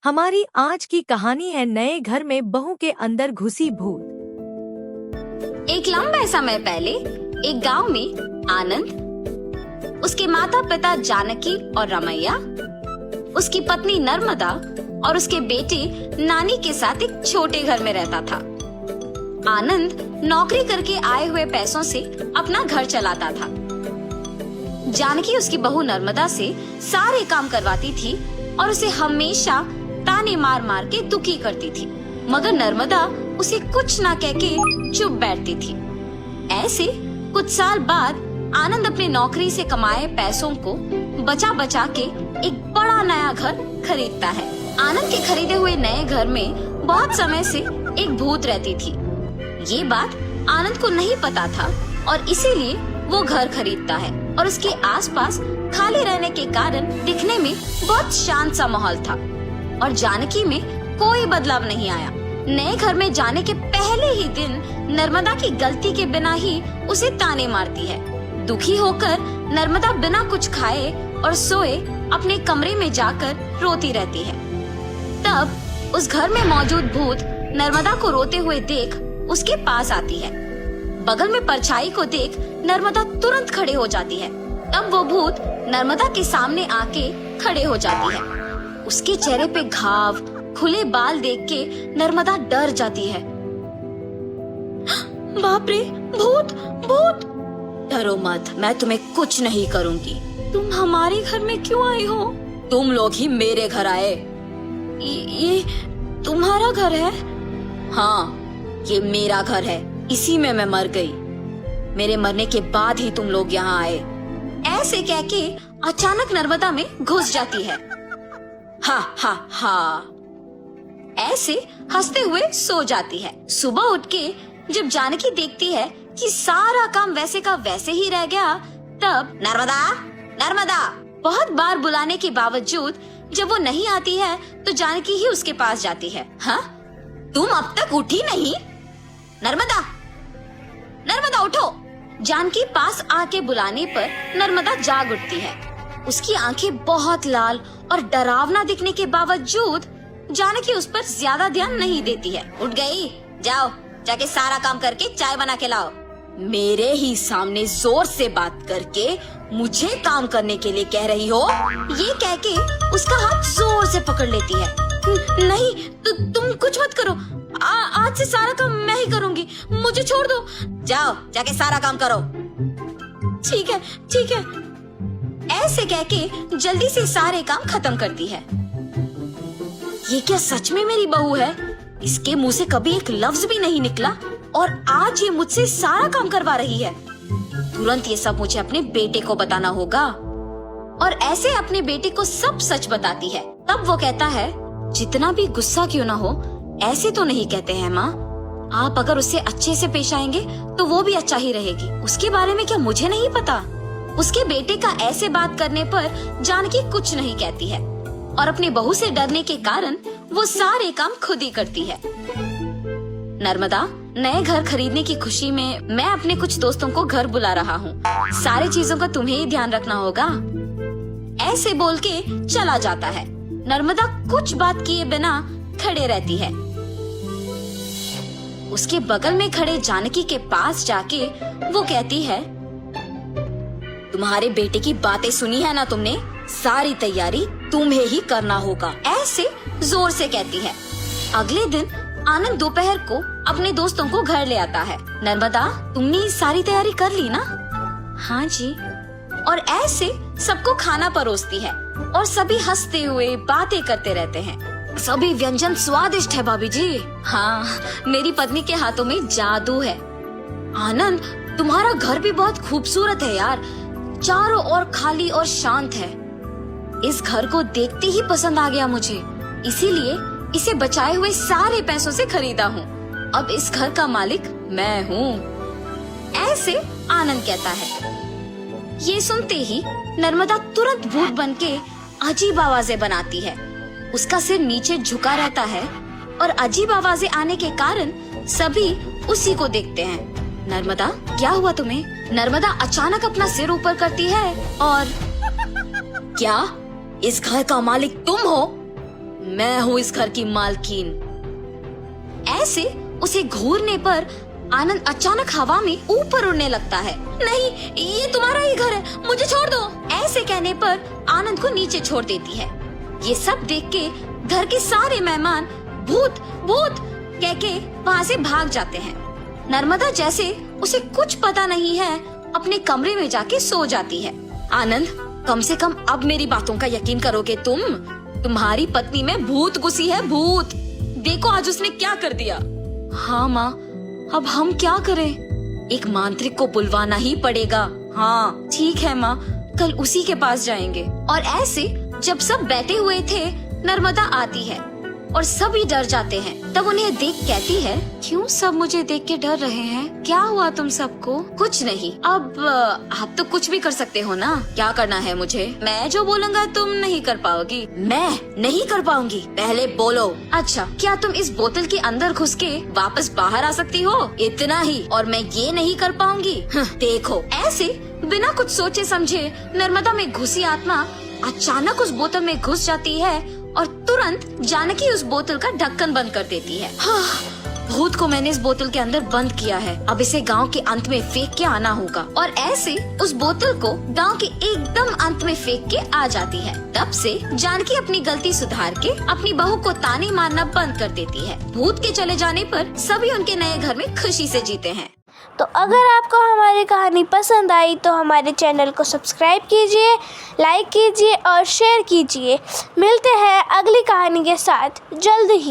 हमारी आज की कहानी है नए घर में बहू के अंदर घुसी भूत। एक लंबे समय पहले एक गांव में आनंद, उसके माता पिता जानकी और रमैया, उसकी पत्नी नर्मदा और उसके बेटे नानी के साथ एक छोटे घर में रहता था। आनंद नौकरी करके आए हुए पैसों से अपना घर चलाता था। जानकी उसकी बहू नर्मदा से सारे काम करवाती थी और उसे हमेशा ताने मार मार के दुखी करती थी, मगर नर्मदा उसे कुछ ना कह के चुप बैठती थी। ऐसे कुछ साल बाद आनंद अपने नौकरी से कमाए पैसों को बचा बचा के एक बड़ा नया घर खरीदता है। आनंद के खरीदे हुए नए घर में बहुत समय से एक भूत रहती थी। ये बात आनंद को नहीं पता था और इसीलिए वो घर खरीदता है और उसके आसपास खाली रहने के कारण दिखने में बहुत शांत सा माहौल था और जानकी में कोई बदलाव नहीं आया। नए घर में जाने के पहले ही दिन नर्मदा की गलती के बिना ही उसे ताने मारती है। दुखी होकर नर्मदा बिना कुछ खाए और सोए अपने कमरे में जाकर रोती रहती है। तब उस घर में मौजूद भूत नर्मदा को रोते हुए देख उसके पास आती है। बगल में परछाई को देख नर्मदा तुरंत खड़े हो जाती है। तब वो भूत नर्मदा के सामने आके खड़े हो जाती है। उसके चेहरे पे घाव, खुले बाल देख के नर्मदा डर जाती है। बाप रे, भूत भूत! डरो मत, मैं तुम्हें कुछ नहीं करूंगी। तुम हमारे घर में क्यों आई हो? तुम लोग ही मेरे घर आए। ये तुम्हारा घर है? हाँ, ये मेरा घर है। इसी में मैं मर गई। मेरे मरने के बाद ही तुम लोग यहाँ आए। ऐसे कह के अचानक नर्मदा में घुस जाती है। हा हा हा, ऐसे हंसते हुए सो जाती है। सुबह उठ के जब जानकी देखती है कि सारा काम वैसे का वैसे ही रह गया, तब नर्मदा नर्मदा बहुत बार बुलाने के बावजूद जब वो नहीं आती है तो जानकी ही उसके पास जाती है। हाँ, तुम अब तक उठी नहीं? नर्मदा नर्मदा उठो! जानकी पास आके बुलाने पर नर्मदा जाग उठती है। उसकी आंखें बहुत लाल और डरावना दिखने के बावजूद जानकी उस पर ज्यादा ध्यान नहीं देती है। उठ गई? जाओ, जाके सारा काम करके चाय बना के लाओ। मेरे ही सामने जोर से बात करके मुझे काम करने के लिए कह रही हो? ये कह के उसका हाथ जोर से पकड़ लेती है। नहीं, तुम कुछ मत करो। आज से सारा काम मैं ही करूंगी, मुझे छोड़ दो। जाओ, जाके सारा काम करो। ठीक है, ठीक है। ऐसे कह के जल्दी से सारे काम खत्म करती है। ये क्या सच में मेरी बहू है? इसके मुंह से कभी एक लफ्ज भी नहीं निकला और आज ये मुझसे सारा काम करवा रही है। तुरंत ये सब मुझे अपने बेटे को बताना होगा। और ऐसे अपने बेटे को सब सच बताती है। तब वो कहता है, जितना भी गुस्सा क्यों ना हो, ऐसे तो नहीं कहते हैं माँ। आप अगर उससे अच्छे से पेश आएंगे तो वो भी अच्छा ही रहेगी। उसके बारे में क्या मुझे नहीं पता? उसके बेटे का ऐसे बात करने पर जानकी कुछ नहीं कहती है और अपनी बहू से डरने के कारण वो सारे काम खुद ही करती है। नर्मदा, नए घर खरीदने की खुशी में मैं अपने कुछ दोस्तों को घर बुला रहा हूँ। सारी चीजों का तुम्हें ही ध्यान रखना होगा। ऐसे बोल के चला जाता है। नर्मदा कुछ बात किए बिना खड़े रहती है। उसके बगल में खड़े जानकी के पास जाके वो कहती है, तुम्हारे बेटे की बातें सुनी है ना तुमने? सारी तैयारी तुम्हें ही करना होगा। ऐसे जोर से कहती है। अगले दिन आनंद दोपहर को अपने दोस्तों को घर ले आता है। नर्मदा, तुमने सारी तैयारी कर ली ना? हाँ जी। और ऐसे सबको खाना परोसती है और सभी हंसते हुए बातें करते रहते हैं। सभी व्यंजन स्वादिष्ट है भाभी जी। हाँ, मेरी पत्नी के हाथों में जादू है। आनंद, तुम्हारा घर भी बहुत खूबसूरत है यार। चारों ओर खाली और शांत है। इस घर को देखते ही पसंद आ गया मुझे, इसीलिए इसे बचाए हुए सारे पैसों से खरीदा हूँ। अब इस घर का मालिक मैं हूँ। ऐसे आनंद कहता है। ये सुनते ही नर्मदा तुरंत भूत बनके अजीब आवाजें बनाती है। उसका सिर नीचे झुका रहता है और अजीब आवाजें आने के कारण सभी उसी को देखते हैं। नर्मदा, क्या हुआ तुम्हें? नर्मदा अचानक अपना सिर ऊपर करती है और क्या इस घर का मालिक तुम हो? मैं हूँ इस घर की मालकिन। ऐसे उसे घूरने पर आनंद अचानक हवा में ऊपर उड़ने लगता है। नहीं, ये तुम्हारा ही घर है, मुझे छोड़ दो। ऐसे कहने पर आनंद को नीचे छोड़ देती है। ये सब देख के घर के सारे मेहमान भूत भूत कह के वहाँ से भाग जाते हैं। नर्मदा जैसे उसे कुछ पता नहीं है अपने कमरे में जाके सो जाती है। आनंद, कम से कम अब मेरी बातों का यकीन करोगे तुम? तुम्हारी पत्नी में भूत घुसी है, भूत। देखो आज उसने क्या कर दिया। हाँ माँ, अब हम क्या करें? एक मांत्रिक को बुलवाना ही पड़ेगा। हाँ ठीक है माँ, कल उसी के पास जाएंगे। और ऐसे जब सब बैठे हुए थे, नर्मदा आती है और सभी डर जाते हैं। तब उन्हें देख कहती है, क्यों सब मुझे देख के डर रहे हैं? क्या हुआ तुम सबको? कुछ नहीं। अब आप तो कुछ भी कर सकते हो ना। क्या करना है मुझे? मैं जो बोलूँगा तुम नहीं कर पाओगी। मैं नहीं कर पाऊंगी? पहले बोलो। अच्छा, क्या तुम इस बोतल के अंदर घुस के वापस बाहर आ सकती हो? इतना ही, और मैं ये नहीं कर पाऊंगी? देखो। ऐसे बिना कुछ सोचे समझे नर्मदा में घुसी आत्मा अचानक उस बोतल में घुस जाती है और तुरंत जानकी उस बोतल का ढक्कन बंद कर देती है। भूत को मैंने इस बोतल के अंदर बंद किया है, अब इसे गांव के अंत में फेंक के आना होगा। और ऐसे उस बोतल को गांव के एकदम अंत में फेंक के आ जाती है। तब से जानकी अपनी गलती सुधार के अपनी बहू को ताने मारना बंद कर देती है। भूत के चले जाने पर सभी उनके नए घर में खुशी से जीते हैं। तो अगर आपको हमारी कहानी पसंद आई तो हमारे चैनल को सब्सक्राइब कीजिए, लाइक कीजिए और शेयर कीजिए। मिलते हैं अगली कहानी के साथ जल्द ही।